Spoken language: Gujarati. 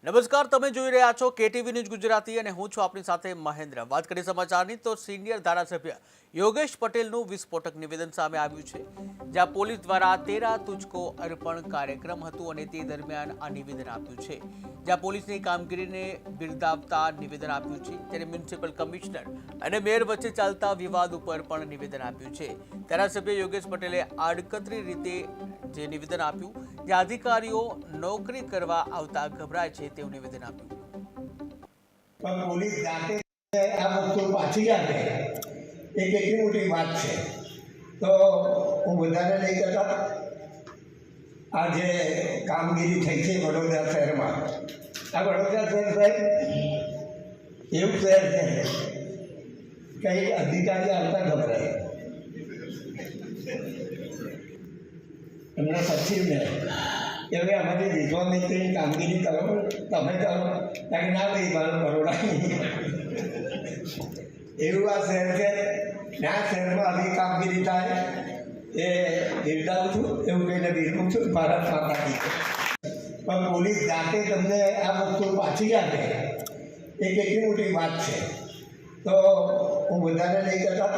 નમસ્કાર, તમે જોઈ રહ્યા છો કેટીવી ન્યૂઝ ગુજરાતી અને હું છું આપની સાથે મહેન્દ્ર। વાત કરીએ સમાચારની તો સિનિયર ધારાસભ્ય યોગેશ પટેલનું વિસ્ફોટક નિવેદન સામે આવ્યું છે, જ્યાં પોલીસ દ્વારા તેરા તુજકો અર્પણ કાર્યક્રમ હતું અને તે દરમિયાન આ નિવેદન આપ્યું છે, જ્યાં પોલીસની કામગીરીને બિરદાવતા નિવેદન આપ્યું છે, ત્યારે મ્યુનિસિપલ કમિશનર અને મેયર વચ્ચે ચાલતા વિવાદ ઉપર પણ નિવેદન આપ્યું છે। ધારાસભ્ય યોગેશ પટેલે આડકતરી રીતે જે નિવેદન આપ્યું, જ્યાં અધિકારીઓ નોકરી કરવા આવતા ગભરાય છે તેવું નિવેદન આપ્યું। પણ પોલીસ જાતે આ વસ્તુ પાછી આપે એ કેટલી મોટી વાત છે। તો હું બધાને લઈ જતા આ જે કામગીરી થઈ છે વડોદરા શહેરમાં, આ વડોદરા શહેર સાહેબ એવું શહેર છે કંઈ અધિકારી આવતા ગભરાય, એમના સચિવને કે અમારી રિઝોનેટની કામગીરી કરો, તમે કરો, કારણ ના ભાઈ મારું બરોડા એવું આ શહેર છે। આ શહેરમાં આવી કામગીરી થાય એ બિરદાવું છું, એવું કહીને બિરદાવું છું, ભારત માતા કી જય। પણ પોલીસ જાતે તમને આ વસ્તુ પાછી આપે એ કેટલી મોટી વાત છે। તો હું બધાને લઈ જતા